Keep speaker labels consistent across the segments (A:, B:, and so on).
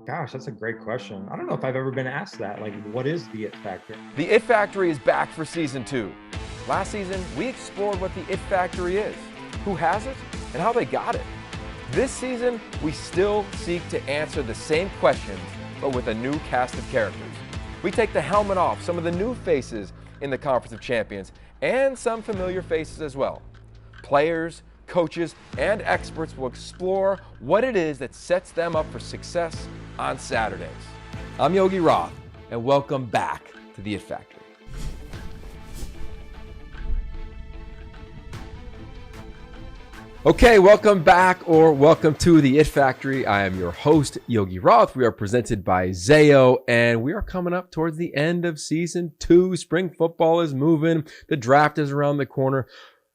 A: Gosh, that's a great question. I don't know if I've ever been asked that. Like, what is the it factor?
B: The It Factory is back for season 2. Last season, we explored what the It Factory is, who has it, and how they got it. This season, we still seek to answer the same questions, but with a new cast of characters. We take the helmet off some of the new faces in the Conference of Champions, and some familiar faces as well. Players, coaches, and experts will explore what it is that sets them up for success on Saturdays. I'm Yogi Roth, and welcome back to the It Factory. Okay, welcome back, or welcome to the It Factory. I am your host, Yogi Roth. We are presented by Zayo, and we are coming up towards the end of season 2. Spring football is moving. The draft is around the corner.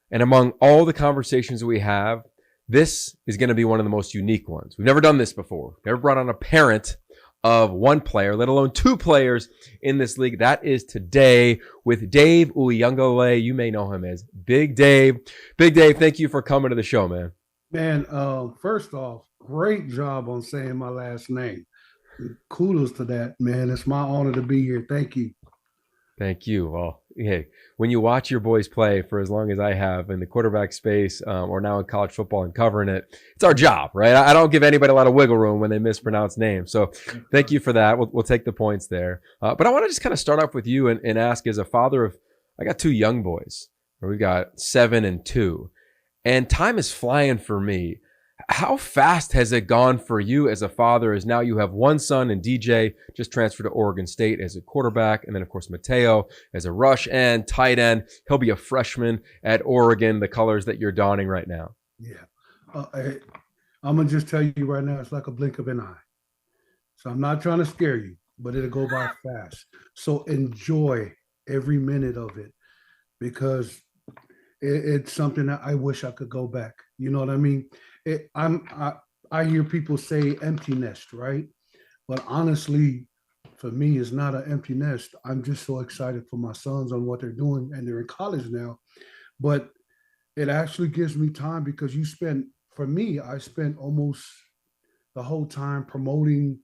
B: And among all the conversations we have, this is going to be one of the most unique ones. We've never done this before. Never brought on a parent of one player, let alone 2 players in this league. That is today with Dave Uiagelelei. You may know him as Big Dave. Big Dave, thank you for coming to the show, man.
C: Man, first off, great job on saying my last name. Kudos to that, man. It's my honor to be here. Thank you.
B: Thank you. Well, hey, when you watch your boys play for as long as I have in the quarterback space, or now in college football and covering it, it's our job, right? I don't give anybody a lot of wiggle room when they mispronounce names. So thank you for that. We'll take the points there. But I want to just kind of start off with you and ask, as a father of, I got 2 young boys. We've got 7 and 2. And time is flying for me. How fast has it gone for you as a father, as now you have one son and DJ just transferred to Oregon State as a quarterback, and then of course Matayo as a rush end, tight end. He'll be a freshman at Oregon, the colors that you're donning right now.
C: Yeah. I'm going to just tell you right now, it's like a blink of an eye. So I'm not trying to scare you, but it'll go by fast. So enjoy every minute of it, because it's something that I wish I could go back. You know what I mean? I hear people say empty nest, right? But honestly, for me, it's not an empty nest. I'm just so excited for my sons on what they're doing, and they're in college now. But it actually gives me time, because for me, I spent almost the whole time promoting,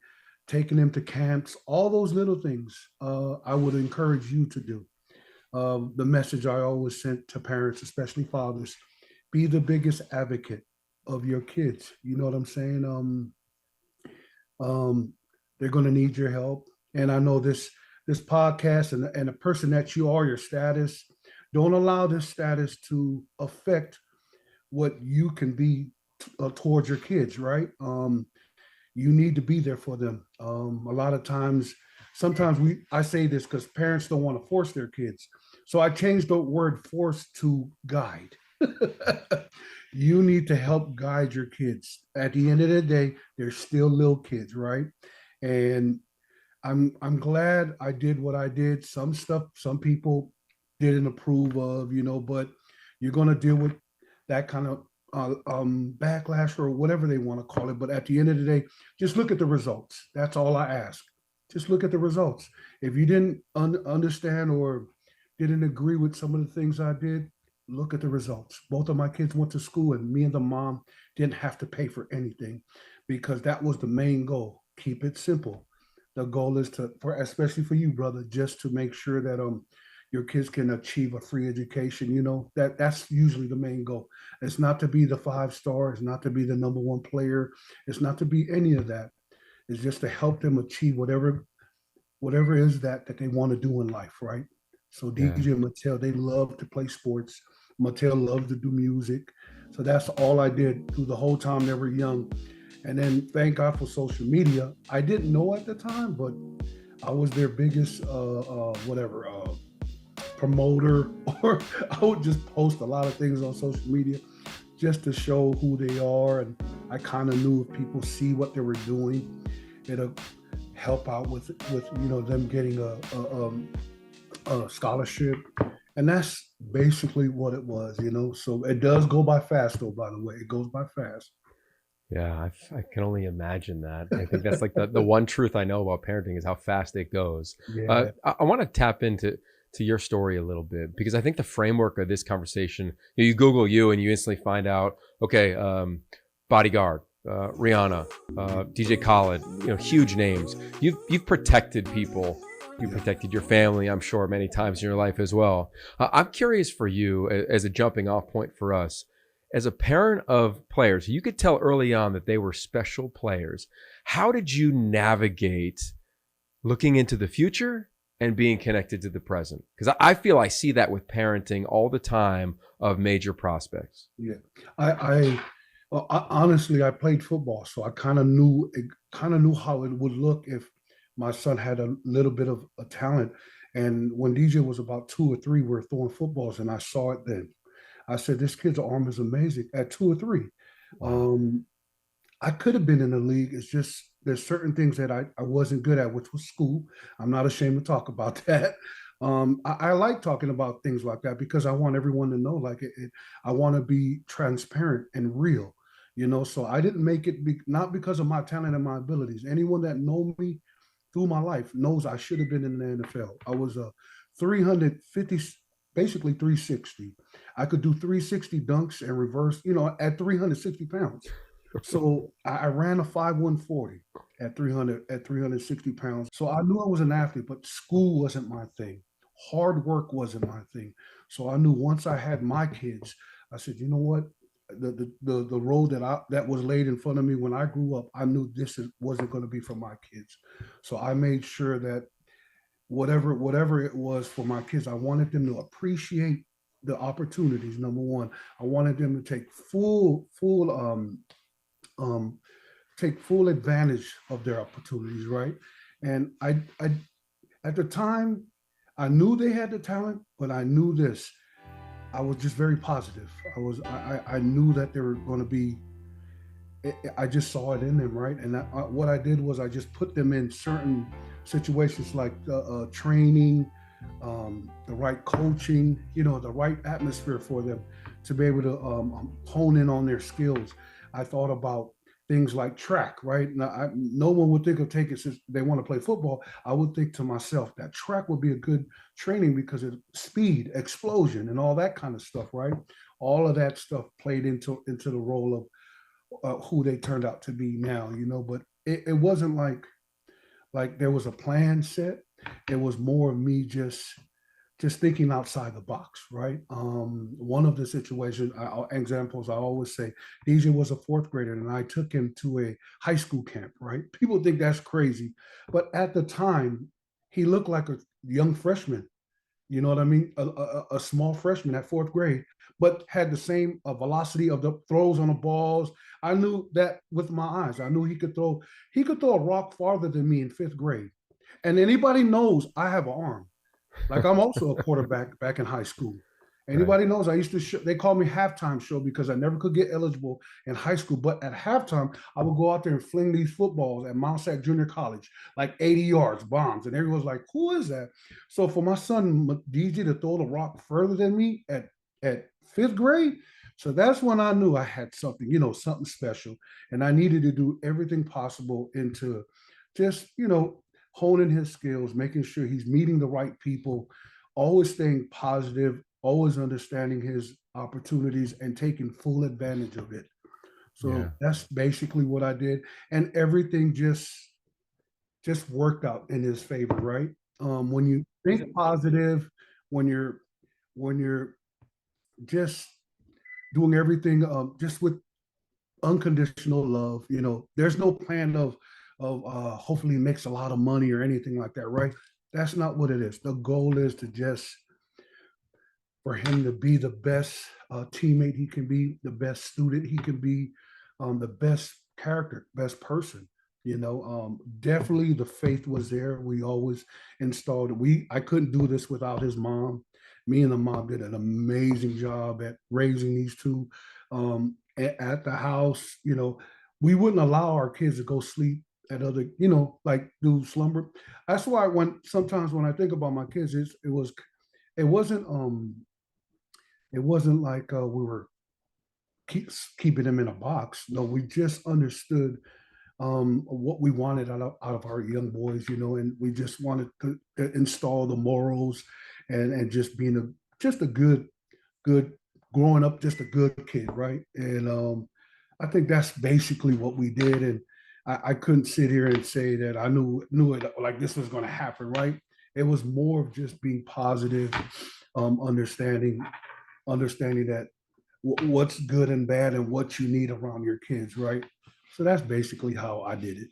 C: taking them to camps, all those little things. I would encourage you to do. The message I always sent to parents, especially fathers: be the biggest advocate of your kids. You know what I'm saying? They're going to need your help. And I know this podcast and the person that you are, your status, don't allow this status to affect what you can be towards your kids, right? You need to be there for them. A lot of times, sometimes I say this because parents don't want to force their kids. So I changed the word force to guide. You need to help guide your kids. At the end of the day, they're still little kids, right? And I'm glad I did what I did. Some stuff some people didn't approve of, but you're gonna deal with that kind of backlash, or whatever they want to call it. But at the end of the day, just look at the results. That's all I ask. Just look at the results. If you didn't understand or didn't agree with some of the things I did, look at the results. Both of my kids went to school, and me and the mom didn't have to pay for anything, because that was the main goal. Keep it simple. The goal is especially for you, brother, just to make sure that your kids can achieve a free education. That's usually the main goal. It's not to be the 5-star. It's not to be the number 1 player. It's not to be any of that. It's just to help them achieve whatever is that they want to do in life, right? So DJ and Mattel, they love to play sports. Mattel loves to do music. So that's all I did through the whole time they were young. And then thank God for social media. I didn't know at the time, but I was their biggest promoter, or I would just post a lot of things on social media just to show who they are. And I kind of knew if people see what they were doing, it'll help out with them getting a scholarship. And that's basically what it was. So it does go by fast, though, by the way. It goes by fast.
B: Yeah, I can only imagine that. I think that's like the one truth I know about parenting is how fast it goes.
C: Yeah.
B: I want to tap into your story a little bit, because I think the framework of this conversation, you Google you and you instantly find out, okay, bodyguard, Rihanna, DJ Khaled, huge names. You've protected people. You protected your family, I'm sure, many times in your life as well. I'm curious for you, as a jumping off point for us, as a parent of players, you could tell early on that they were special players. How did you navigate looking into the future and being connected to the present? Because I feel I see that with parenting all the time of major prospects.
C: Yeah, well, honestly, I played football, so I kind of knew how it would look if my son had a little bit of a talent. And when DJ was about 2 or 3, we were throwing footballs, and I saw it then. I said, "This kid's arm is amazing." At 2 or 3,
B: Wow.
C: um, I could have been in the league. It's just there's certain things that I wasn't good at, which was school. I'm not ashamed to talk about that. I like talking about things like that because I want everyone to know, like I want to be transparent and real, So I didn't make it not because of my talent and my abilities. Anyone that know me through my life knows I should have been in the NFL. I was a 350, basically 360. I could do 360 dunks and reverse, at 360 pounds. So I ran a 5'1" 40" at 360 pounds. So I knew I was an athlete, but school wasn't my thing. Hard work wasn't my thing. So I knew once I had my kids, I said, you know what? The road that was laid in front of me when I grew up, I knew wasn't going to be for my kids. So I made sure that whatever it was for my kids, I wanted them to appreciate the opportunities. Number one, I wanted them to take full advantage of their opportunities, right? And I at the time, I knew they had the talent, but I knew this. I was just very positive. I knew that they were going to be. I just saw it in them, right? And what I did was I just put them in certain situations like training, the right coaching, the right atmosphere for them to be able to hone in on their skills. I thought about things like track, right? Now, no one would think of taking since they want to play football. I would think to myself that track would be a good training because of speed, explosion, and all that kind of stuff, right? All of that stuff played into the role of who they turned out to be now, But it wasn't like there was a plan set. It was more of me just thinking outside the box, right? One of the situations, examples I always say, DJ was a 4th grader and I took him to a high school camp, right? People think that's crazy, but at the time, he looked like a young freshman. You know what I mean? A small freshman at 4th grade, but had the same velocity of the throws on the balls. I knew that with my eyes. I knew he could throw. He could throw a rock farther than me in 5th grade. And anybody knows I have an arm. Like I'm also a quarterback back in high school.
B: Right.
C: Anybody knows I used to they call me halftime show because I never could get eligible in high school. But at halftime, I would go out there and fling these footballs at Mount Sac Junior College, like 80 yards, bombs. And everyone's like, who is that? So for my son DJ to throw the rock further than me at 5th grade, so that's when I knew I had something, something special. And I needed to do everything possible into just, honing his skills, making sure he's meeting the right people, always staying positive, always understanding his opportunities and taking full advantage of it.
B: Yeah.
C: So that's basically what I did, and everything just worked out in his favor, right? When you think positive, when you're just doing everything just with unconditional love, there's no plan of hopefully makes a lot of money or anything like that, right? That's not what it is. The goal is to just for him to be the best teammate he can be, the best student he can be, the best character, best person. Definitely the faith was there. We always installed it. I couldn't do this without his mom. Me and the mom did an amazing job at raising these two at the house. We wouldn't allow our kids to go sleep at other, like do slumber. That's why sometimes when I think about my kids, it wasn't it wasn't like we were keeping them in a box. No, we just understood what we wanted out of our young boys, and we just wanted to install the morals and just being just a good growing up, just a good kid, right? And I think that's basically what we did. And I couldn't sit here and say that I knew it like this was going to happen, right? It was more of just being positive, understanding that what's good and bad and what you need around your kids, right? So that's basically how I did it.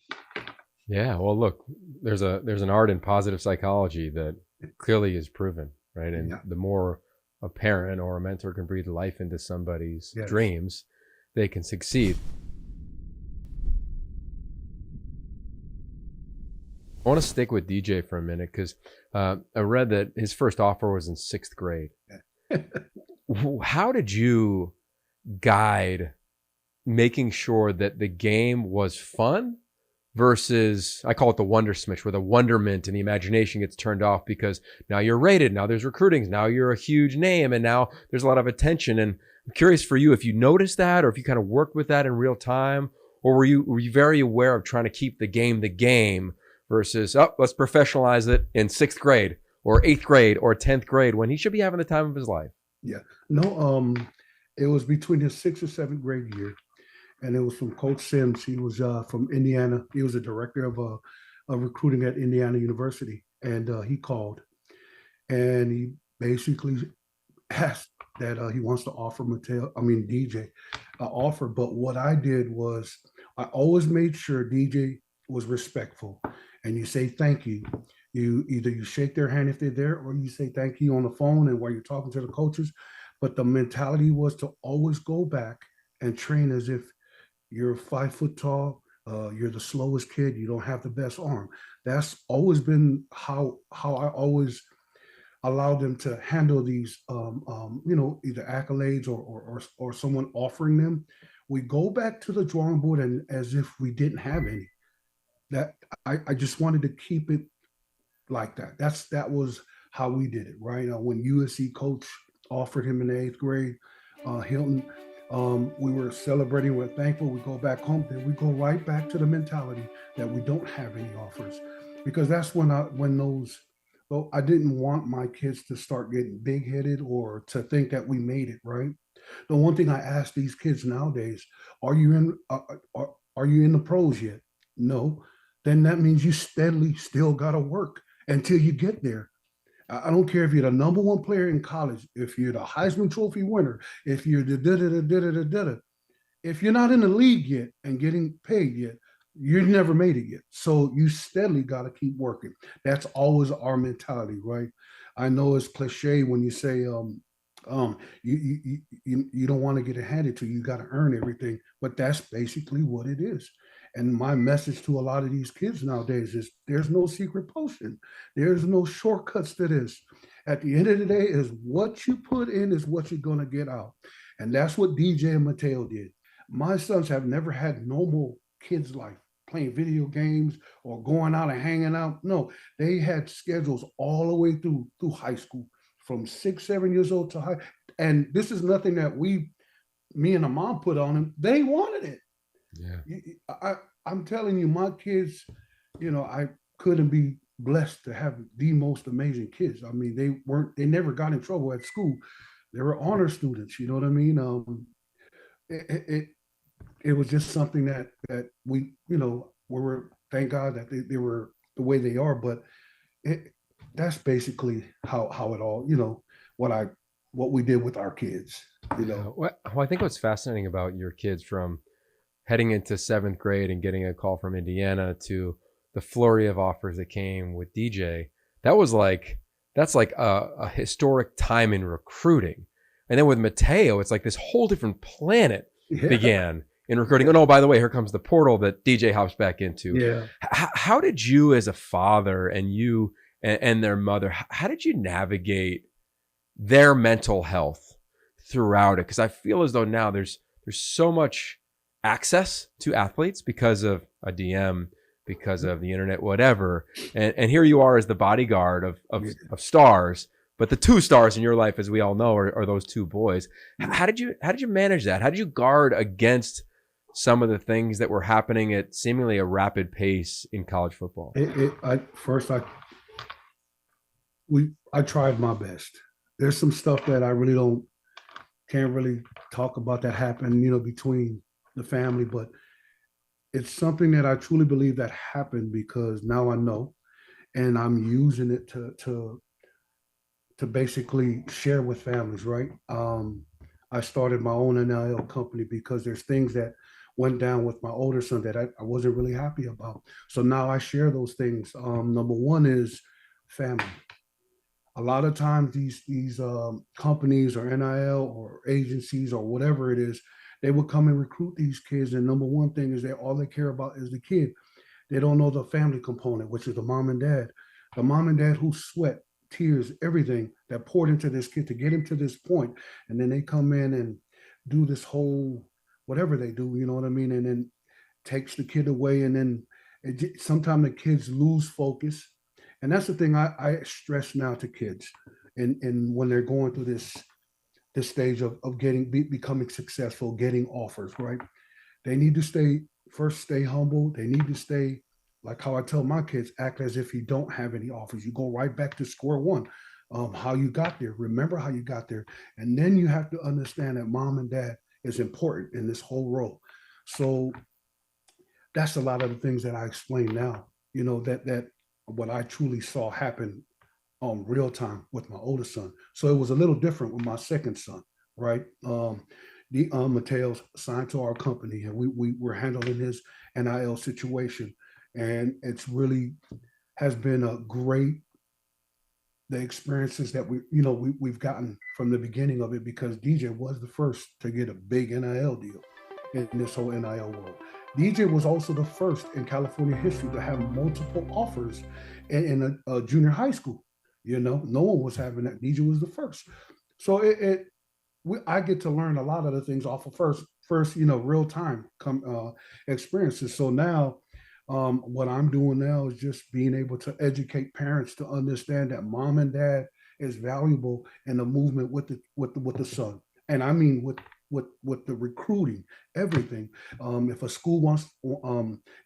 B: Yeah. Well, look, there's an art in positive psychology that clearly is proven, right? And
C: Yeah.
B: the more a parent or a mentor can breathe life into somebody's
C: Yes.
B: dreams, they can succeed. I want to stick with DJ for a minute because I read that his first offer was in 6th grade. How did you guide making sure that the game was fun versus, I call it the wonder smish, where the wonderment and the imagination gets turned off because now you're rated, now there's recruiting, now you're a huge name, and now there's a lot of attention. And I'm curious for you if you noticed that, or if you kind of worked with that in real time, or were you very aware of trying to keep the game versus, oh, let's professionalize it in 6th grade or 8th grade or 10th grade when he should be having the time of his life?
C: Yeah. No, it was between his 6th or 7th grade year. And it was from Coach Sims. He was from Indiana. He was a director of recruiting at Indiana University. And he called and he basically asked that he wants to offer DJ an offer. But what I did was I always made sure DJ was respectful, and you say thank you. You shake their hand if they're there, or you say thank you on the phone and while you're talking to the coaches. But the mentality was to always go back and train as if you're 5 foot tall. You're the slowest kid. You don't have the best arm. That's always been how I always allow them to handle these, either accolades or someone offering them. We go back to the drawing board and as if we didn't have any. That I just wanted to keep it like that. That was how we did it, right? When USC coach offered him in the 8th grade, Hilton, we were celebrating, we're thankful. We go back home, then we go right back to the mentality that we don't have any offers, because that's when those. Well, I didn't want my kids to start getting big headed or to think that we made it, right? The one thing I ask these kids nowadays: Are you in? Are you in the pros yet? No. Then that means you steadily still got to work until you get there. I don't care if you're the number one player in college, if you're the Heisman Trophy winner, if you're the da da da da da da da. If you're not in the league yet and getting paid yet, you never made it yet. So you steadily got to keep working. That's always our mentality, right? I know it's cliche when you say you don't want to get it handed to you. You got to earn everything, but that's basically what it is. And my message to a lot of these kids nowadays is there's no secret potion. There's no shortcuts to this. At the end of the day, is what you put in is what you're going to get out. And that's what DJ and Matayo did. My sons have never had normal kids' life, playing video games or going out and hanging out. No, they had schedules all the way through high school, from 6, 7 years old to high. And this is nothing that me and the mom put on them. They wanted it.
B: Yeah.
C: I'm telling you, my kids, I couldn't be blessed to have the most amazing kids. I mean, they never got in trouble at school. They were honor students. You know what I mean? It was just something that we were, thank God that they were the way they are. But that's basically how it all, what we did with our kids.
B: Well, I think what's fascinating about your kids, from heading into 7th grade and getting a call from Indiana to the flurry of offers that came with DJ, that's like a historic time in recruiting. And then with Matayo, it's like this whole different planet began in recruiting. And oh, by the way, here comes the portal that DJ hops back into.
C: Yeah.
B: How did you, as a father, and you and their mother, how did you navigate their mental health throughout it? Because I feel as though now there's so much access to athletes because of a DM, because of the internet, whatever. And here you are as the bodyguard of stars. But the 2 stars in your life, as we all know, are those 2 boys. How did you manage that? How did you guard against some of the things that were happening at seemingly a rapid pace in college football?
C: I tried my best. There's some stuff that I really can't really talk about that happened, between the family, but it's something that I truly believe that happened because now I know, and I'm using it to basically share with families, right? I started my own NIL company because there's things that went down with my older son that I wasn't really happy about. So now I share those things. Number one is family. A lot of times these companies or NIL or agencies or whatever it is, they will come and recruit these kids. And number one thing is that all they care about is the kid. They don't know the family component, which is the mom and dad. The mom and dad who sweat, tears, everything that poured into this kid to get him to this point. And then they come in and do this whole whatever they do, you know what I mean? And then takes the kid away. And then sometimes the kids lose focus. And that's the thing I stress now to kids. And when they're going through this stage of becoming successful, getting offers, right? They need to stay humble. They need to stay, like how I tell my kids, act as if you don't have any offers. You go right back to square one. How you got there. Remember how you got there. And then you have to understand that mom and dad is important in this whole role. So that's a lot of the things that I explain now, that what I truly saw happen real time with my oldest son. So it was a little different with my second son, right? Matayo's signed to our company, and we were handling his NIL situation, and it's really has been a great the experiences that we've gotten from the beginning of it, because DJ was the first to get a big NIL deal in this whole NIL world. DJ was also the first in California history to have multiple offers in a junior high school. No one was having that. DJ was the first. So I get to learn a lot of the things off of first real time experiences. So now what I'm doing now is just being able to educate parents to understand that mom and dad is valuable in the movement with the son. And I mean with the recruiting, everything. If a school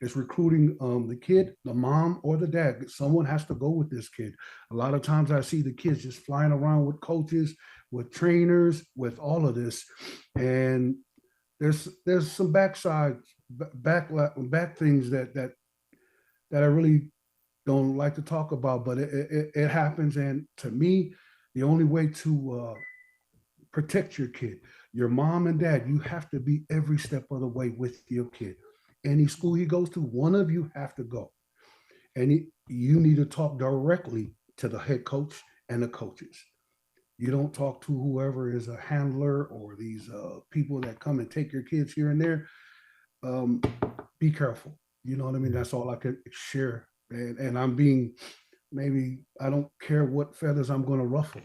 C: is recruiting the kid, the mom or the dad, someone has to go with this kid. A lot of times I see the kids just flying around with coaches, with trainers, with all of this, and there's some back things that I really don't like to talk about, but it happens. And to me, the only way to protect your kid, your mom and dad, you have to be every step of the way with your kid. Any school he goes to, one of you have to go, and you need to talk directly to the head coach and the coaches. You don't talk to whoever is a handler or these people that come and take your kids here and there. Be careful. You know what I mean? That's all I could share. And I'm being, maybe I don't care what feathers I'm going to ruffle.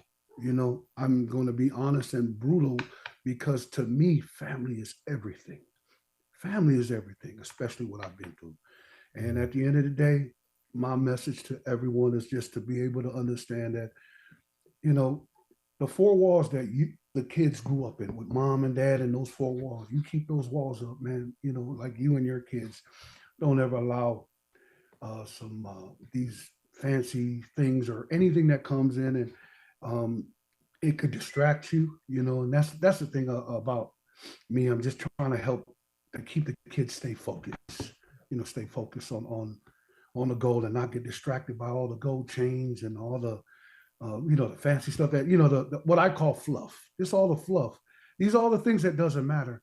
C: I'm going to be honest and brutal, because to me, family is everything. Family is everything, especially what I've been through. And at the end of the day, my message to everyone is just to be able to understand that, the four walls that the kids grew up in with mom and dad, and those four walls, you keep those walls up, man. Like you and your kids, don't ever allow these fancy things or anything that comes in and it could distract you, and that's the thing about me. I'm just trying to help to keep the kids stay focused, stay focused on the goal and not get distracted by all the gold chains and all the the fancy stuff that, the what I call fluff. It's all the fluff. These are all the things that doesn't matter.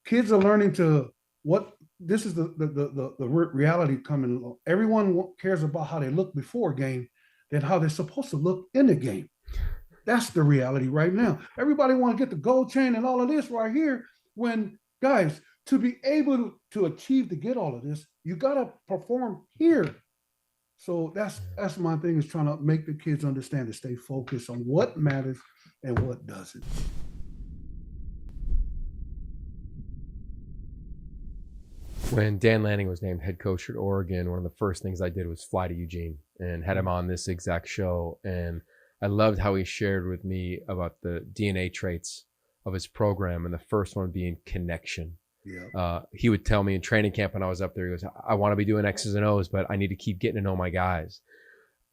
C: Kids are learning this is the reality coming. Everyone cares about how they look before a game than how they're supposed to look in the game. That's the reality right now. Everybody want to get the gold chain and all of this right here, when, guys, to be able to achieve to get all of this, you got to perform here. So that's my thing, is trying to make the kids understand to stay focused on what matters and what doesn't.
B: When Dan Lanning was named head coach at Oregon, one of the first things I did was fly to Eugene and had him on this exact show. And I loved how he shared with me about the DNA traits of his program, and the first one being connection.
C: Yeah.
B: He would tell me in training camp when I was up there, he goes, I want to be doing X's and O's, but I need to keep getting to know my guys.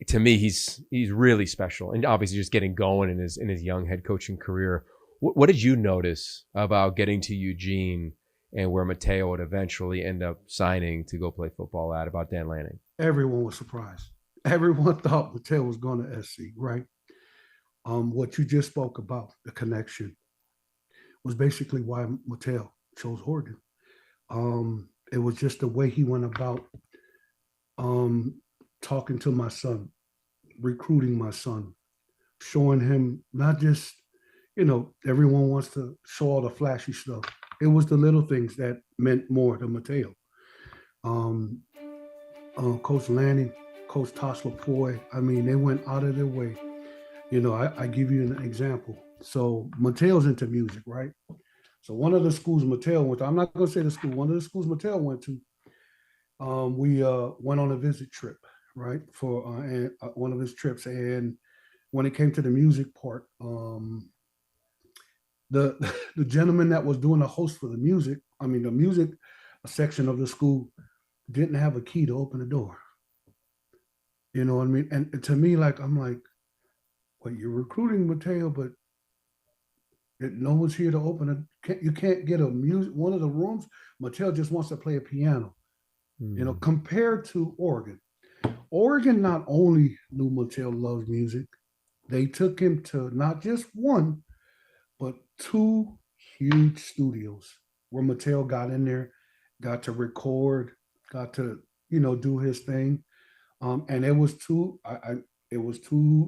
B: To me, he's really special, and obviously just getting going in his young head coaching career. What did you notice about getting to Eugene and where Matayo would eventually end up signing to go play football at, about Dan Lanning?
C: Everyone was surprised. Everyone thought Matayo was going to SC, right? What you just spoke about, the connection, was basically why Matayo chose Oregon. It was just the way he went about talking to my son, recruiting my son, showing him not just, everyone wants to show all the flashy stuff. It was the little things that meant more to Matayo. Coach Lanning, Coach Tosh Lapoy, they went out of their way. I give you an example. So Matayo's into music, right? So one of the schools Matayo went to, I'm not going to say the school, one of the schools Matayo went to, we went on a visit trip, right, for one of his trips. And when it came to the music part, the the gentleman that was doing the host for the music section of the school didn't have a key to open the door. You know what I mean? And to me, I'm like, well, you're recruiting Matayo, but no one's here to open it. You can't get one of the rooms. Matayo just wants to play a piano. Compared to Oregon. Oregon not only knew Matayo loves music, they took him to not just one, but two huge studios where Matayo got in there, got to record, got to, do his thing. And it was two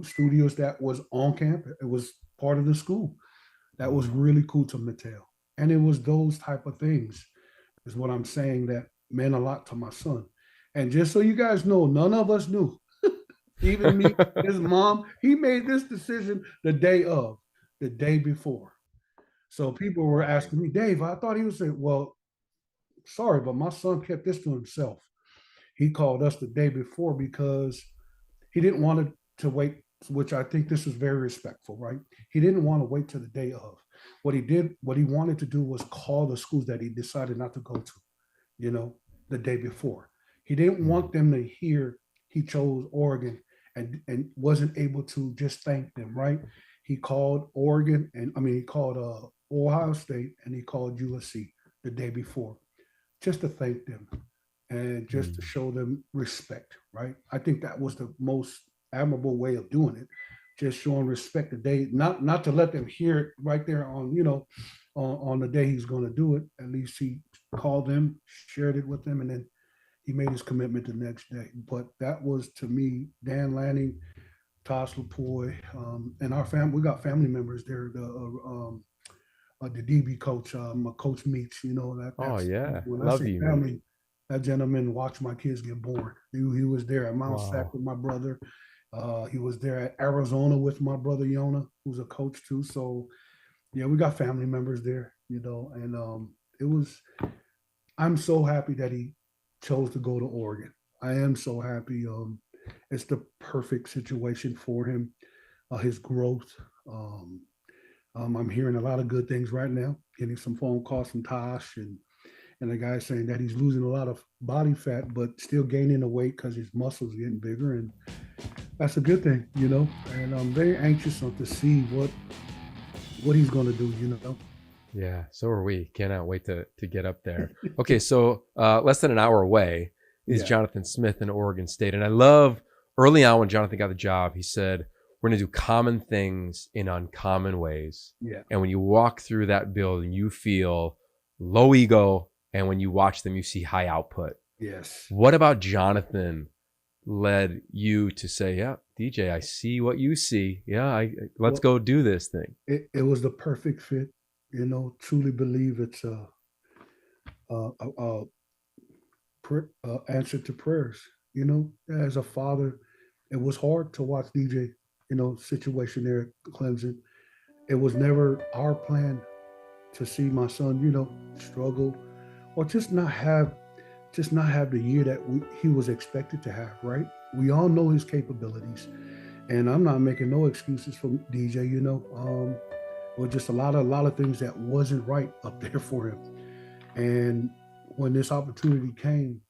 C: studios that was on campus. It was part of the school. That was really cool to Matayo. And it was those type of things is what I'm saying that meant a lot to my son. And just so you guys know, none of us knew. Even me, his mom, he made this decision the day before. So people were asking me, Dave, I thought he would say, well, sorry, but my son kept this to himself. He called us the day before because he didn't want to wait, which I think this is very respectful, right? He didn't want to wait till the day of. What he wanted to do was call the schools that he decided not to go to, the day before. He didn't want them to hear he chose Oregon and wasn't able to just thank them, right? He called Oregon he called Ohio State and he called USC the day before just to thank them and just to show them respect, right? I think that was the most admirable way of doing it, just showing respect the day, not to let them hear it right there on, on the day he's going to do it. At least he called them, shared it with them, and then he made his commitment the next day. But that was, to me, Dan Lanning, Tosh Lapoy, and our family. We got family members there. The DB coach, Coach Meach.
B: Oh yeah,
C: when
B: love
C: I say
B: you,
C: family,
B: man.
C: that gentleman watched my kids get born. He was there at Mount Sac with my brother. He was there at Arizona with my brother Yona, who's a coach too. So yeah, we got family members there. And it was. I'm so happy that he chose to go to Oregon. I am so happy. It's the perfect situation for him, his growth. I'm hearing a lot of good things right now, getting some phone calls from Tosh and the guy saying that he's losing a lot of body fat, but still gaining the weight because his muscles are getting bigger. And that's a good thing, and I'm very anxious to see what he's going to do,
B: Yeah, so are we. Cannot wait to get up there. Okay, so less than an hour away is Jonathan Smith in Oregon State. And I love early on when Jonathan got the job, he said, we're going to do common things in uncommon ways.
C: Yeah.
B: And when you walk through that building, you feel low ego. And when you watch them, you see high output.
C: Yes.
B: What about Jonathan led you to say, yeah, DJ, I see what you see. Yeah, let's go do this thing.
C: It was the perfect fit. Truly believe it's a answer to prayers. As a father, it was hard to watch DJ, situation there at Clemson. It was never our plan to see my son, struggle or just not have the year that he was expected to have, right? We all know his capabilities, and I'm not making no excuses for DJ, or just a lot of things that wasn't right up there for him. And when this opportunity came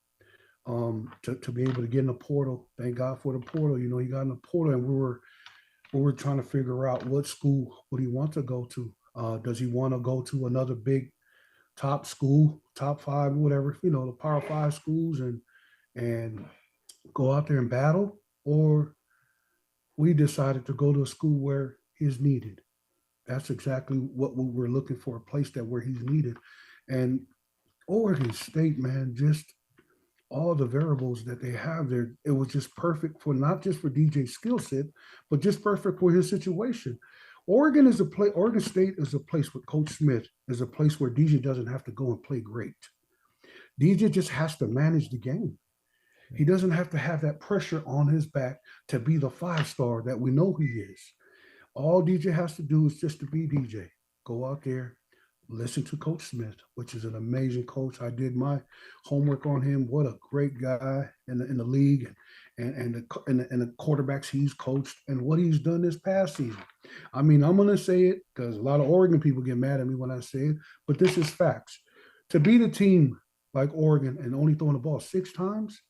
C: to be able to get in the portal, thank God for the portal. He got in the portal, and we were trying to figure out what school would he want to go to. Does he want to go to another big top school, top five, whatever, the Power Five schools, and go out there and battle, or we decided to go to a school where he's needed. That's exactly what we were looking for, a place that where he's needed. And Oregon State, man, just all the variables that they have there, it was just perfect for not just for DJ's skill set, but just perfect for his situation. Oregon State is a place with Coach Smith, is a place where DJ doesn't have to go and play great. DJ just has to manage the game. He doesn't have to have that pressure on his back to be the 5-star that we know he is. All DJ has to do is just to be DJ. Go out there, listen to Coach Smith, which is an amazing coach. I did my homework on him. What a great guy in the league, and the quarterbacks he's coached, and what he's done this past season. I mean, I'm gonna say it because a lot of Oregon people get mad at me when I say it, but this is facts. To beat a team like Oregon and only throwing the ball 6 times,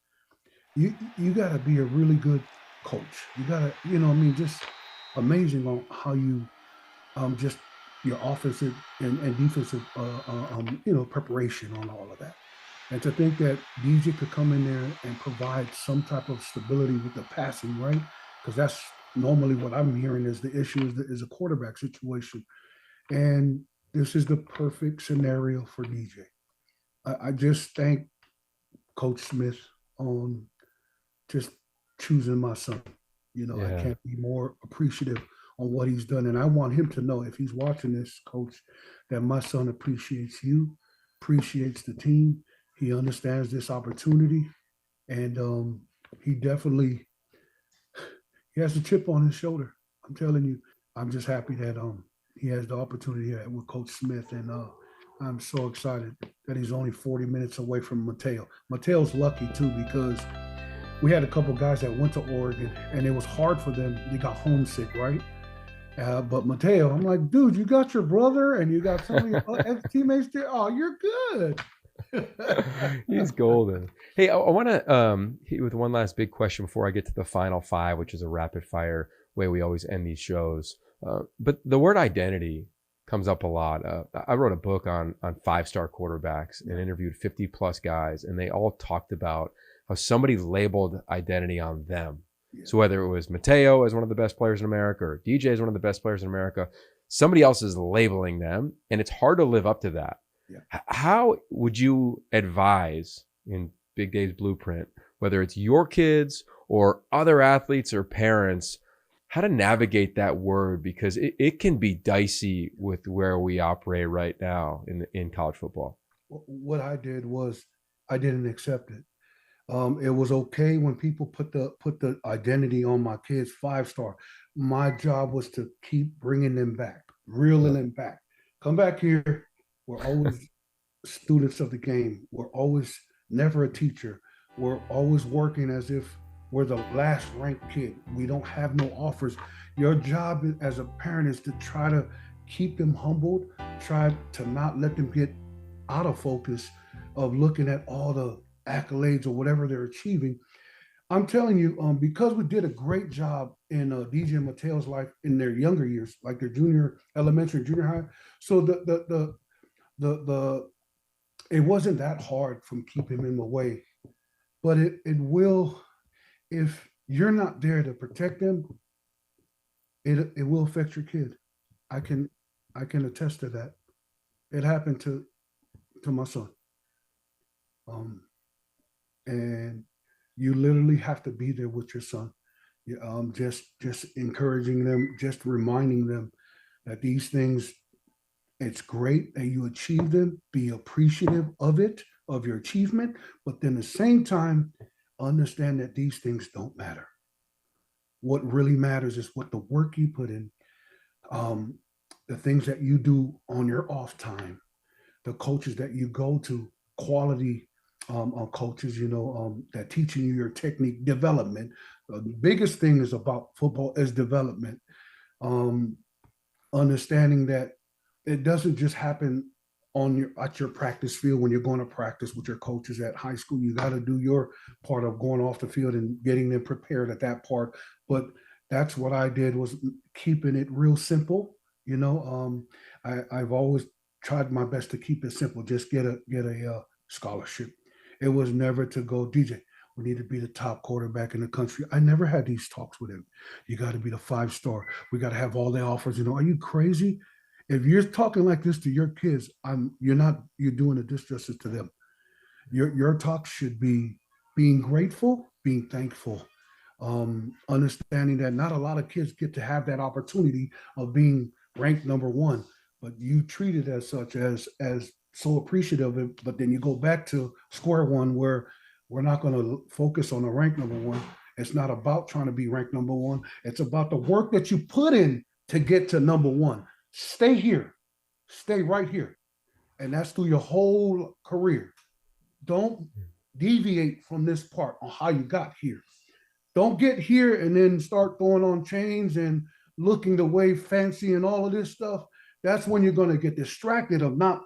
C: you got to be a really good coach. You got to, just amazing on how you just your offensive and defensive preparation on all of that. And to think that DJ could come in there and provide some type of stability with the passing, right? Because that's normally what I'm hearing is the issue is a quarterback situation. And this is the perfect scenario for DJ. I just thank Coach Smith on just choosing my son. I can't be more appreciative on what he's done. And I want him to know, if he's watching this, Coach, that my son appreciates you, appreciates the team. He understands this opportunity. And he definitely, he has a chip on his shoulder. I'm telling you, I'm just happy that he has the opportunity here with Coach Smith. And I'm so excited that he's only 40 minutes away from Matayo. Matayo's lucky too, because we had a couple guys that went to Oregon and it was hard for them. They got homesick, right? But Matayo, I'm like, dude, you got your brother and you got some of your ex-teammates there. Oh, you're good.
B: He's golden. Hey, I want to hit you with one last big question before I get to the final 5, which is a rapid fire way we always end these shows. But the word identity comes up a lot. I wrote a book on 5-star quarterbacks and interviewed 50 plus guys, and they all talked about how somebody labeled identity on them. Yeah. So whether it was Matayo as one of the best players in America or DJ as one of the best players in America, somebody else is labeling them, and it's hard to live up to that. Yeah. How would you advise in Big Dave's blueprint, whether it's your kids or other athletes or parents, how to navigate that word? Because it can be dicey with where we operate right now in college football.
C: What I did was I didn't accept it. It was okay when people put the identity on my kids 5-star. My job was to keep bringing them back, reeling them back. Come back here. We're always students of the game. We're always never a teacher. We're always working as if we're the last ranked kid. We don't have no offers. Your job as a parent is to try to keep them humbled, try to not let them get out of focus of looking at all the accolades or whatever they're achieving. I'm telling you, because we did a great job in DJ and Matayo's life in their younger years, like their junior elementary, junior high. So the it wasn't that hard from keeping him away, but it will, if you're not there to protect them, it will affect your kid. I can attest to that. It happened to my son. And you literally have to be there with your son. Just encouraging them, just reminding them that these things, it's great that you achieve them, be appreciative of it, of your achievement, but then at the same time, understand that these things don't matter. What really matters is what the work you put in, the things that you do on your off time, the coaches that you go to, quality coaches, that teaching you your technique development. The biggest thing is about football is development. Understanding that it doesn't just happen at your practice field when you're going to practice with your coaches at high school. You got to do your part of going off the field and getting them prepared at that part. But that's what I did, was keeping it real simple. I've always tried my best to keep it simple. Just get a scholarship. It was never to go, DJ, we need to be the top quarterback in the country. I never had these talks with him. You got to be the 5-star. We got to have all the offers. Are you crazy? If you're talking like this to your kids, you're doing a disjustice to them. Your talk should be being grateful, being thankful, understanding that not a lot of kids get to have that opportunity of being ranked number one, but you treat it as such, as so appreciative of it. But then you go back to square one, where we're not going to focus on the rank number one. It's not about trying to be ranked number one. It's about the work that you put in to get to number one. Stay here, stay right here, and that's through your whole career. Don't deviate from this part on how you got here. Don't get here and then start throwing on chains and looking the way fancy and all of this stuff. That's when you're going to get distracted of not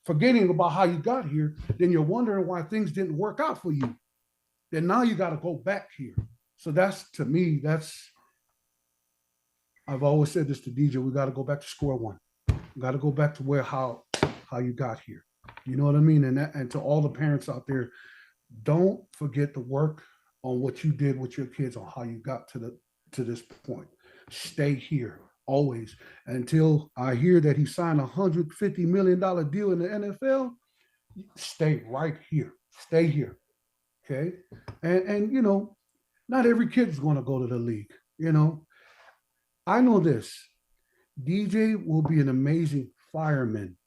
C: forgetting about how you got here. Then you're wondering why things didn't work out for you. Then now you got to go back here. So that's, to me, I've always said this to DJ, we got to go back to square one. We got to go back to how you got here. You know what I mean? And to all the parents out there, don't forget to work on what you did with your kids, on how you got to this point. Stay here always until I hear that he signed $150 million deal in the NFL. Stay right here. Stay here. Okay. And not every kid is going to go to the league. I know this. DJ will be an amazing fireman,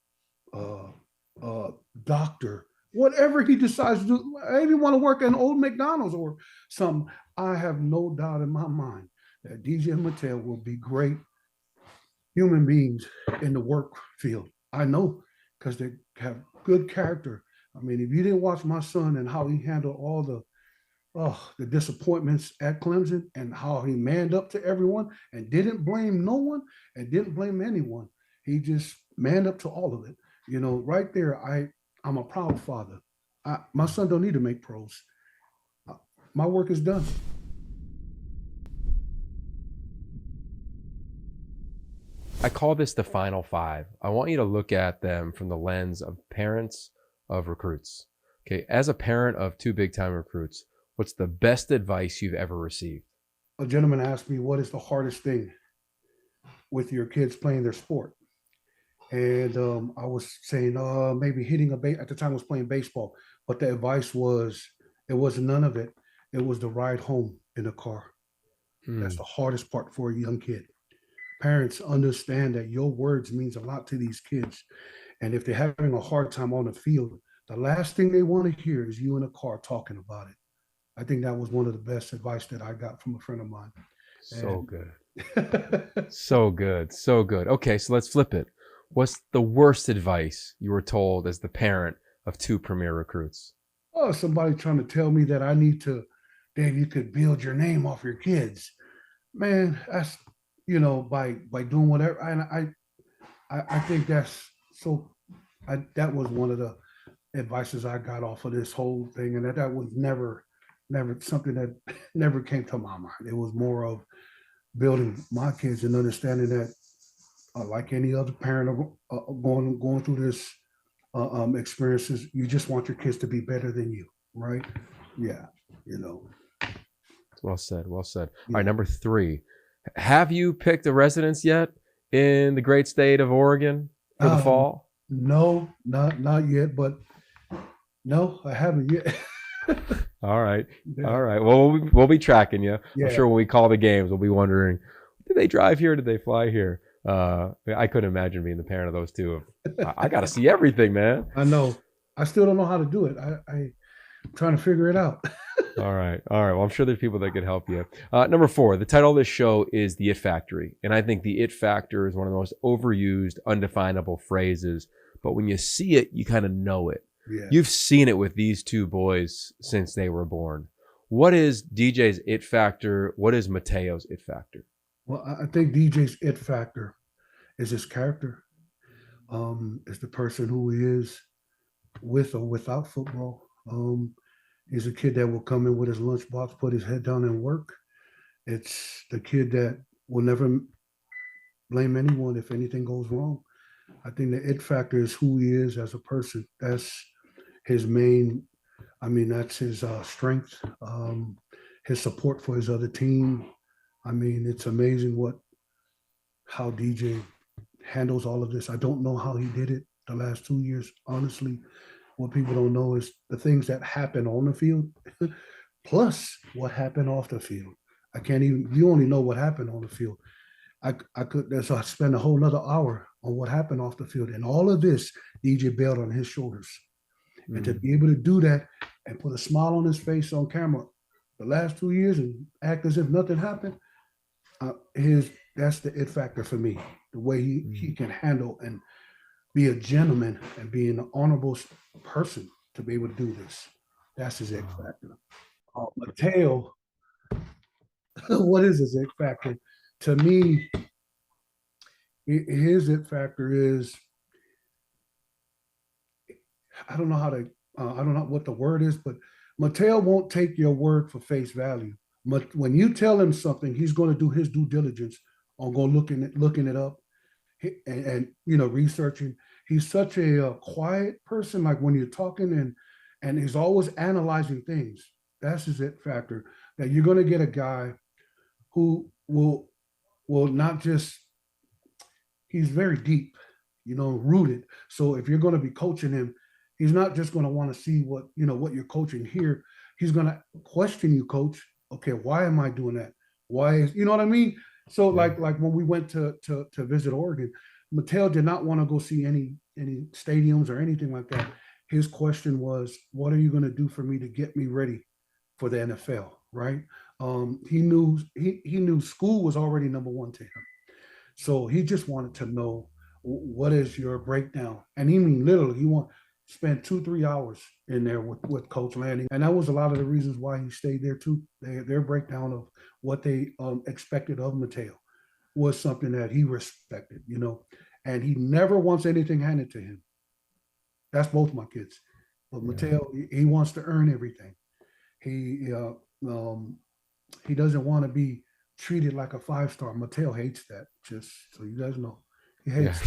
C: doctor, whatever he decides to do. Maybe want to work at an old McDonald's or something. I have no doubt in my mind that DJ and Matayo will be great human beings in the work field. I know, because they have good character. I mean, if you didn't watch my son and how he handled all the disappointments at Clemson and how he manned up to everyone and didn't blame no one and didn't blame anyone. He just manned up to all of it. Right there, I'm a proud father. My son don't need to make pros. My work is done.
B: I call this the final five. I want you to look at them from the lens of parents of recruits. Okay, as a parent of two big-time recruits, what's the best advice you've ever received?
C: A gentleman asked me, what is the hardest thing with your kids playing their sport? And I was saying, maybe hitting at the time I was playing baseball, but the advice was, it was none of it. It was the ride home in the car. That's the hardest part for a young kid. Parents, understand that your words means a lot to these kids. And if they're having a hard time on the field, the last thing they want to hear is you in a car talking about it. I think that was one of the best advice that I got from a friend of mine.
B: So good. So good. So good. Okay, so let's flip it. What's the worst advice you were told as the parent of two premier recruits?
C: Oh, somebody trying to tell me that I need to, Dave, you could build your name off your kids. Man, that's, by doing whatever. And I think that's so, that was one of the advices I got off of this whole thing. And that was never something that never came to my mind. It was more of building my kids and understanding that, like any other parent going through this experiences, you just want your kids to be better than you, right? Yeah,
B: Well said. Well said.
C: Yeah.
B: All right, number 3. Have you picked a residence yet in the great state of Oregon for the fall?
C: No, not yet, but no, I haven't yet.
B: All right.
C: Yeah.
B: All right. Well, we'll be tracking you.
C: Yeah.
B: I'm sure when we call the games, we'll be wondering, did they drive here? Did they fly here? I couldn't imagine being the parent of those two. I got to see everything, man.
C: I know. I still don't know how to do it. I'm trying to figure it out.
B: All right. Well, I'm sure there's people that could help you. Number 4, the title of this show is The It Factory. And I think the it factor is one of the most overused, undefinable phrases. But when you see it, you kind of know it.
C: Yeah.
B: You've seen it with these two boys since they were born. What is DJ's it factor? What is Matayo's it factor?
C: Well, I think DJ's it factor is his character. Is the person who he is with or without football. He's a kid that will come in with his lunchbox, put his head down and work. It's the kid that will never blame anyone if anything goes wrong. I think the it factor is who he is as a person. That's his main. I mean, that's his strength. His support for his other team. I mean, it's amazing how DJ handles all of this. I don't know how he did it the last 2 years. Honestly, what people don't know is the things that happen on the field, plus what happened off the field. I can't even. You only know what happened on the field. I could. So I spend a whole nother hour on what happened off the field, and all of this DJ bailed on his shoulders, and to be able to do that and put a smile on his face on camera the last 2 years and act as if nothing happened. His That's the it factor for me. The way he can handle and be a gentleman and be an honorable person to be able to do this. That's his it factor. Mateo, what is his it factor? To me, his it factor is, I don't know how to, I don't know what the word is, but Mateo won't take your word for face value. But when you tell him something, he's going to do his due diligence on go looking it up and researching. He's such a quiet person. Like when you're talking and he's always analyzing things. That's his it factor. That you're going to get a guy who will not just. He's very deep, rooted. So if you're going to be coaching him, he's not just going to want to see what you're coaching here. He's going to question you, coach. Okay, why am I doing that? Why is what I mean? So like when we went to visit Oregon, Mateo did not want to go see any stadiums or anything like that. His question was, what are you going to do for me to get me ready for the NFL? Right? He knew school was already number one to him. So he just wanted to know, what is your breakdown? And he mean literally, he spent 2-3 hours in there with Coach Lanning. And that was a lot of the reasons why he stayed there too. Their breakdown of what they expected of Mateo was something that he respected, and he never wants anything handed to him. That's both my kids. But Mateo, he wants to earn everything. He doesn't want to be treated like a 5-star. Mateo hates that, just so you guys know. He hates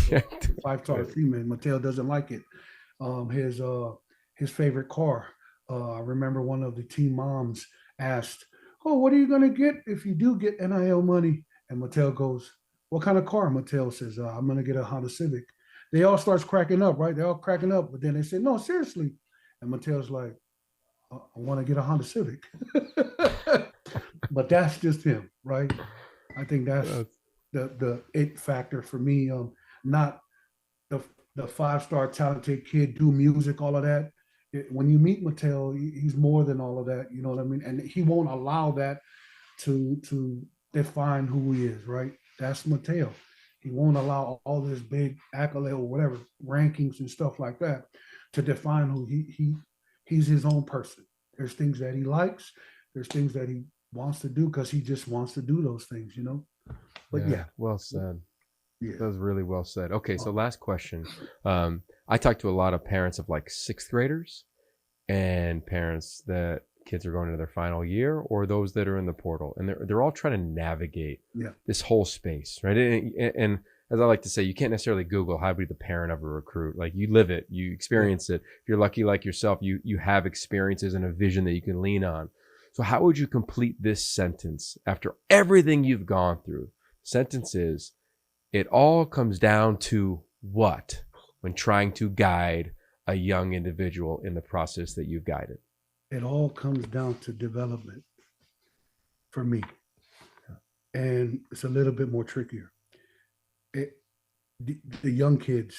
C: 5-star treatment. Mateo doesn't like it. His favorite car. I remember one of the team moms asked, "Oh, what are you going to get if you do get NIL money?" And Mateo goes, "What kind of car?" Mateo says, "I'm going to get a Honda Civic." They all starts cracking up, right? They're all cracking up, but then they say, "No, seriously." And Mateo's like, "I want to get a Honda Civic." But that's just him, right? I think that's the it factor for me. Not the 5-star talented kid, do music, all of that. When you meet Mateo, he's more than all of that. You know what I mean? And he won't allow that to define who he is, right? That's Mateo. He won't allow all this big accolade or whatever rankings and stuff like that to define who he's his own person. There's things that he likes. There's things that he wants to do because he just wants to do those things, But
B: well said.
C: Yeah.
B: That was really well said. Okay, so last question. I talked to a lot of parents of like 6th graders and parents that kids are going into their final year, or those that are in the portal, and they're all trying to navigate this whole space, right? And as I like to say, you can't necessarily Google how to be the parent of a recruit. Like, you live it, you experience it. If you're lucky like yourself, you have experiences and a vision that you can lean on. So how would you complete this sentence after everything you've gone through? Sentence is, it all comes down to what when trying to guide a young individual in the process that you've guided?
C: It all comes down to development for me. And it's a little bit more trickier. The young kids,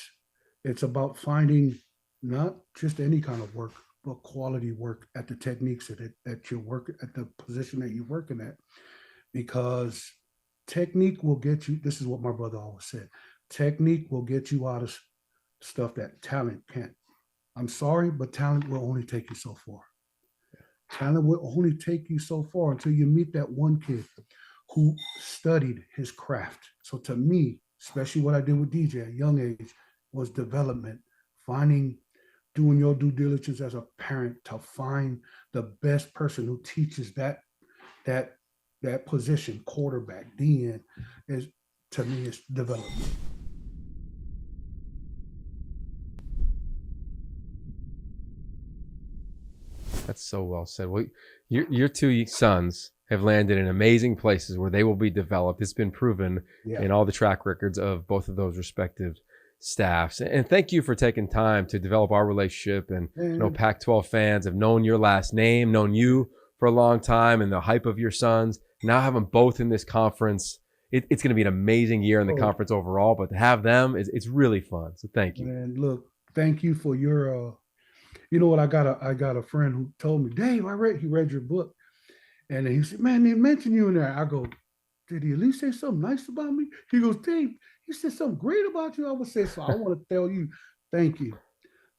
C: it's about finding not just any kind of work, but quality work at the techniques that you work at, the position that you're working at. Because technique will get you, this is what my brother always said, technique will get you out of stuff that talent can't. I'm sorry, but talent will only take you so far. Talent will only take you so far until you meet that one kid who studied his craft. So to me, especially what I did with DJ at a young age, was development, doing your due diligence as a parent to find the best person who teaches that position, quarterback, DN, is, to me, is development.
B: That's so well said. Well, your two sons have landed in amazing places where they will be developed. It's been proven
C: Yeah.
B: in all the track records of both of those respective staffs. And thank you for taking time to develop our relationship. And Pac-12 fans have known your last name, known you for a long time, and the hype of your sons. Now have them both in this conference. It's going to be an amazing year in the conference overall, but to have them, it's really fun. So thank you.
C: And look, thank you for your, you know what, I got a friend who told me, Dave, he read your book. And he said, man, they mentioned you in there. I go, did he at least say something nice about me? He goes, Dave, he said something great about you. I would say, so I want to tell you, thank you.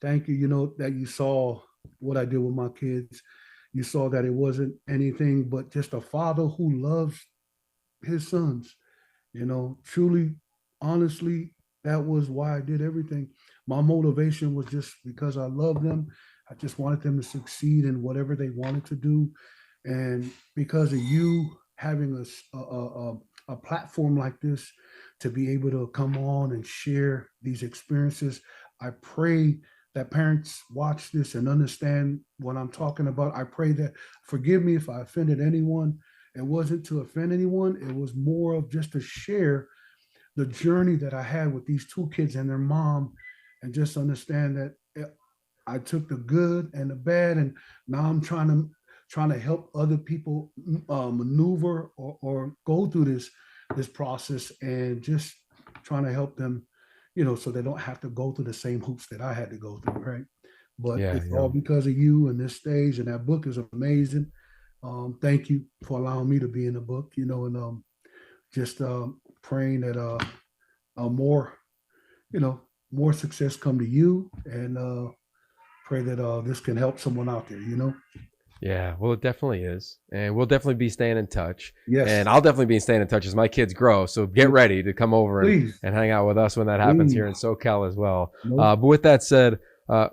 C: Thank you, you know, that you saw what I did with my kids. You saw that it wasn't anything but just a father who loves his sons. You know, truly, honestly, that was why I did everything. My motivation was just because I love them. I just wanted them to succeed in whatever they wanted to do. And because of you having a platform like this to be able to come on and share these experiences, I pray that parents watch this and understand what I'm talking about. I pray that, forgive me if I offended anyone. It wasn't to offend anyone. It was more of just to share the journey that I had with these two kids and their mom, and just understand that I took the good and the bad, and now I'm trying to help other people maneuver or go through this process, and just trying to help them, you know, so they don't have to go through the same hoops that I had to go through, right? But it's all because of you and this stage, and that book is amazing. Thank you for allowing me to be in the book, you know, and just praying that more, you know, more success come to you, and pray that this can help someone out there, you know.
B: Yeah, well, it definitely is. And we'll definitely be staying in touch.
C: Yes.
B: And I'll definitely be staying in touch as my kids grow. So get ready to come over and hang out with us when that happens here in SoCal as well. But with that said,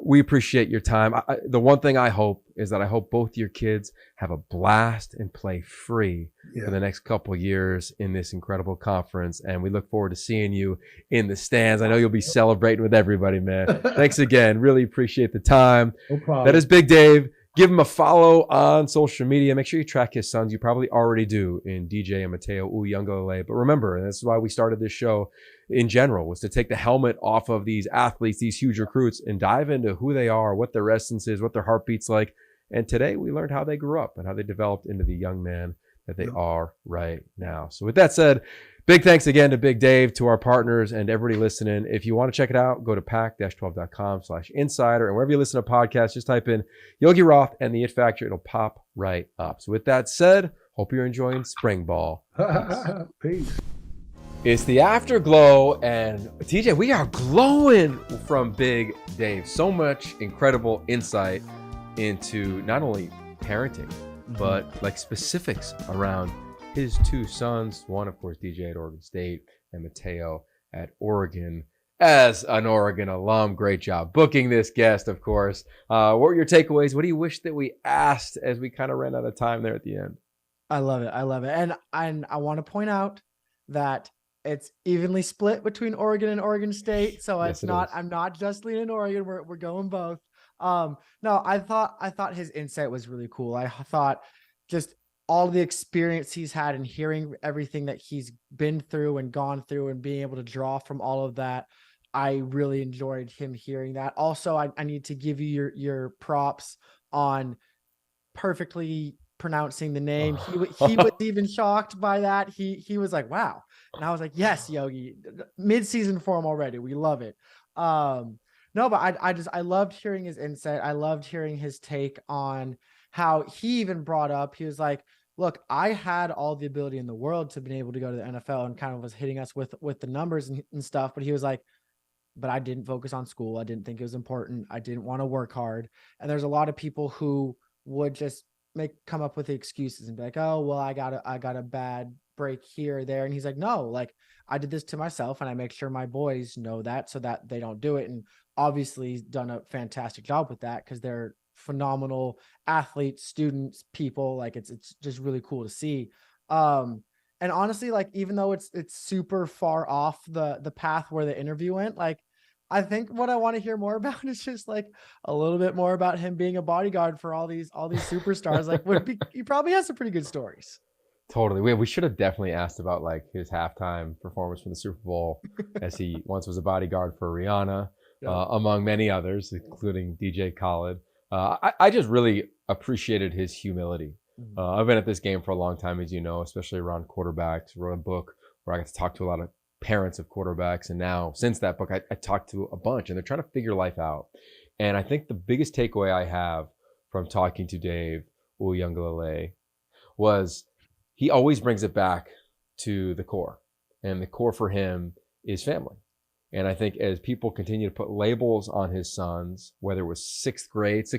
B: we appreciate your time. The one thing I hope is that I hope both your kids have a blast and play free for the next couple of years in this incredible conference. And we look forward to seeing you in the stands. I know you'll be celebrating with everybody, man. Thanks again. Really appreciate the time.
C: No problem.
B: That is Big Dave. Give him a follow on social media. Make sure you track his sons. You probably already do in DJ and Matayo Uiagelelei. But remember, and this is why we started this show in general, was to take the helmet off of these athletes, these huge recruits, and dive into who they are, what their essence is, what their heartbeat's like. And today we learned how they grew up and how they developed into the young man that they are right now. So with that said, big thanks again to Big Dave, to our partners, and everybody listening. If you want to check it out, go to pac-12.com/insider. And wherever you listen to podcasts, just type in Yogi Roth and the It Factor. It'll pop right up. So with that said, hope you're enjoying spring ball.
C: Peace.
B: It's the afterglow, and TJ, we are glowing from Big Dave. So much incredible insight into not only parenting, but like specifics around his two sons, one, of course, DJ at Oregon State, and Matayo at Oregon. As an Oregon alum, great job booking this guest, of course. What were your takeaways? What do you wish that we asked as we kind of ran out of time there at the end?
D: I love it. I love it. And I want to point out that it's evenly split between Oregon and Oregon State. So it's not, I'm not just leaning Oregon. We're going both. No, I thought his insight was really cool. I thought just all the experience he's had and hearing everything that he's been through and gone through and being able to draw from all of that. I really enjoyed him hearing that. Also, I need to give you your props on perfectly pronouncing the name. He was even shocked by that. He was like, wow. And I was like, yes, Yogi, mid-season form already. We love it. No, but I loved hearing his insight. I loved hearing his take on how he even brought up, he was like, look, I had all the ability in the world to be able to go to the NFL, and kind of was hitting us with the numbers and stuff. But he was like, but I didn't focus on school. I didn't think it was important. I didn't want to work hard. And there's a lot of people who would just come up with the excuses and be like, oh, well, I got a bad break here or there. And he's like, no, like I did this to myself, and I make sure my boys know that so that they don't do it. And obviously he's done a fantastic job with that, because they're phenomenal athletes, students, people. Like it's just really cool to see. And honestly, like, even though it's super far off the path where the interview went, like I think what I want to hear more about is just like a little bit more about him being a bodyguard for all these superstars. Like he probably has some pretty good stories.
B: Totally. We should have definitely asked about like his halftime performance from the Super Bowl, as he once was a bodyguard for Rihanna, among many others, including DJ Khaled. I just really appreciated his humility. I've been at this game for a long time, as you know, especially around quarterbacks. I wrote a book where I got to talk to a lot of parents of quarterbacks. And now, since that book, I talked to a bunch, and they're trying to figure life out. And I think the biggest takeaway I have from talking to Dave Uiagalelei was he always brings it back to the core. And the core for him is family. And I think as people continue to put labels on his sons, whether it was sixth,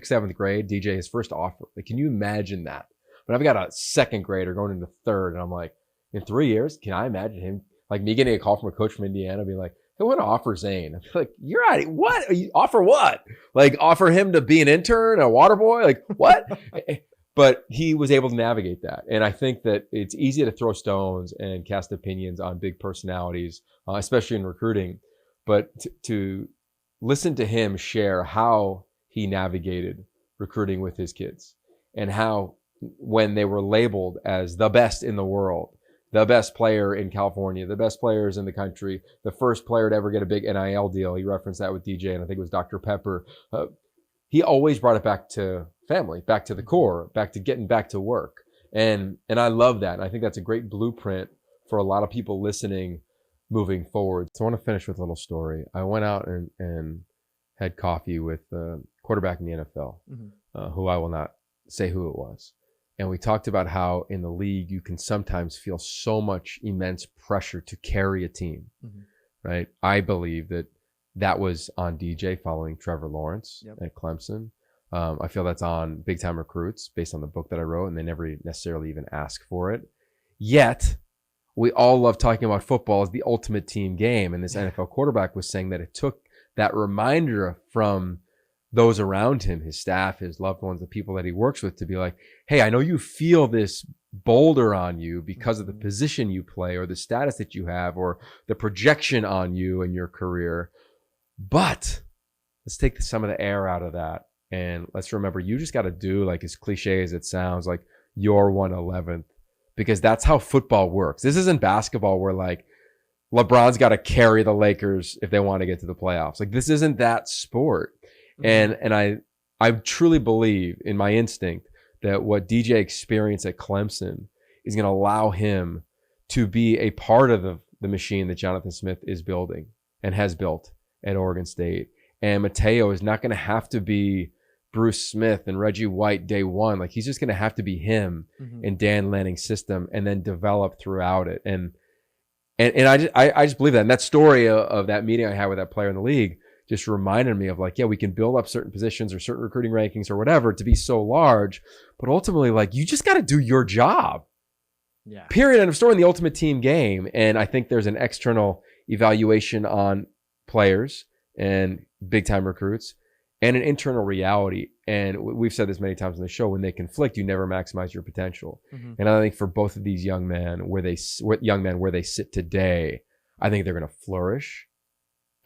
B: seventh grade, DJ, his first offer, like, can you imagine that? But I've got a second grader going into third, and I'm like, in 3 years, can I imagine him, like me getting a call from a coach from Indiana being like, hey, I want to offer Zane. I'm like, you're out. What? Offer what? Like, offer him to be an intern, a water boy? Like, what? But he was able to navigate that. And I think that it's easy to throw stones and cast opinions on big personalities, especially in recruiting. But to listen to him share how he navigated recruiting with his kids, and how when they were labeled as the best in the world, the best player in California, the best players in the country, the first player to ever get a big NIL deal. He referenced that with DJ, and I think it was Dr. Pepper. He always brought it back to family, back to the core, back to getting back to work. And I love that. And I think that's a great blueprint for a lot of people listening moving forward. So I want to finish with a little story. I went out and had coffee with a quarterback in the NFL, who I will not say who it was. And we talked about how in the league, you can sometimes feel so much immense pressure to carry a team, right? I believe that was on DJ following Trevor Lawrence at Clemson. I feel that's on big time recruits based on the book that I wrote, and they never necessarily even ask for it. Yet we all love talking about football as the ultimate team game. And this NFL quarterback was saying that it took that reminder from those around him, his staff, his loved ones, the people that he works with, to be like, hey, I know you feel this boulder on you because of the position you play or the status that you have or the projection on you in your career. But let's take some of the air out of that. And let's remember, you just got to do, like, as cliche as it sounds, like your 1/11th, because that's how football works. This isn't basketball where like LeBron's got to carry the Lakers if they want to get to the playoffs. Like, this isn't that sport. And I truly believe in my instinct that what DJ experienced at Clemson is going to allow him to be a part of the machine that Jonathan Smith is building and has built at Oregon State. And Matayo is not going to have to be Bruce Smith and Reggie White day one. Like, he's just going to have to be him in Dan Lanning's system and then develop throughout it. And I just believe that. And that story of that meeting I had with that player in the league just reminded me of, like, yeah, we can build up certain positions or certain recruiting rankings or whatever to be so large, but ultimately, like, you just got to do your job. Yeah. Period. End of story in the ultimate team game. And I think there's an external evaluation on players and big time recruits and an internal reality. And we've said this many times on the show, when they conflict, you never maximize your potential. And I think for both of these young men where they sit today, I think they're going to flourish.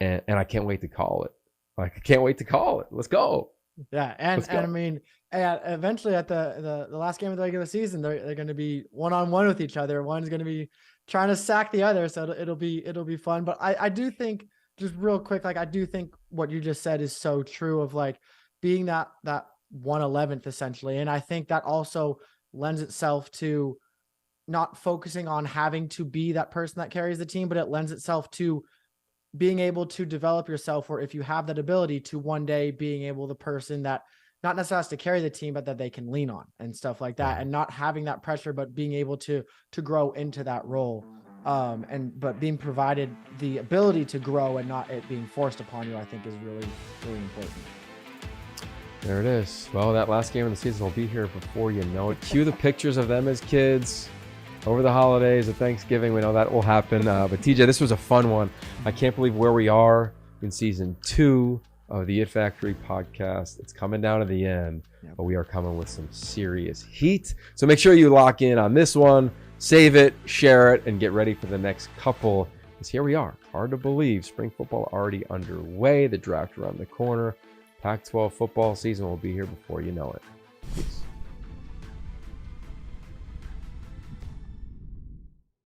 B: And I can't wait to call it. Like, I can't wait to call it. Let's go.
D: Yeah. And I mean, eventually at the last game of the regular season, they're going to be one-on-one with each other. One's going to be trying to sack the other. So it'll be fun. But I do think, just real quick, like, I do think what you just said is so true of, like, being that 1/11th essentially. And I think that also lends itself to not focusing on having to be that person that carries the team, but it lends itself to being able to develop yourself, or if you have that ability to one day being able the person that not necessarily has to carry the team, but that they can lean on and stuff like that, and not having that pressure, but being able to grow into that role. But being provided the ability to grow and not it being forced upon you, I think is really, really important.
B: There it is. Well, that last game of the season will be here before you know it. Cue the pictures of them as kids over the holidays at Thanksgiving. We know that will happen. But TJ, this was a fun one. I can't believe where we are in season 2 of the It Factory podcast. It's coming down to the end, but we are coming with some serious heat. So make sure you lock in on this one, save it, share it, and get ready for the next couple. because here we are. Hard to believe. Spring football already underway. The draft around the corner. Pac-12 football season will be here before you know it. Peace.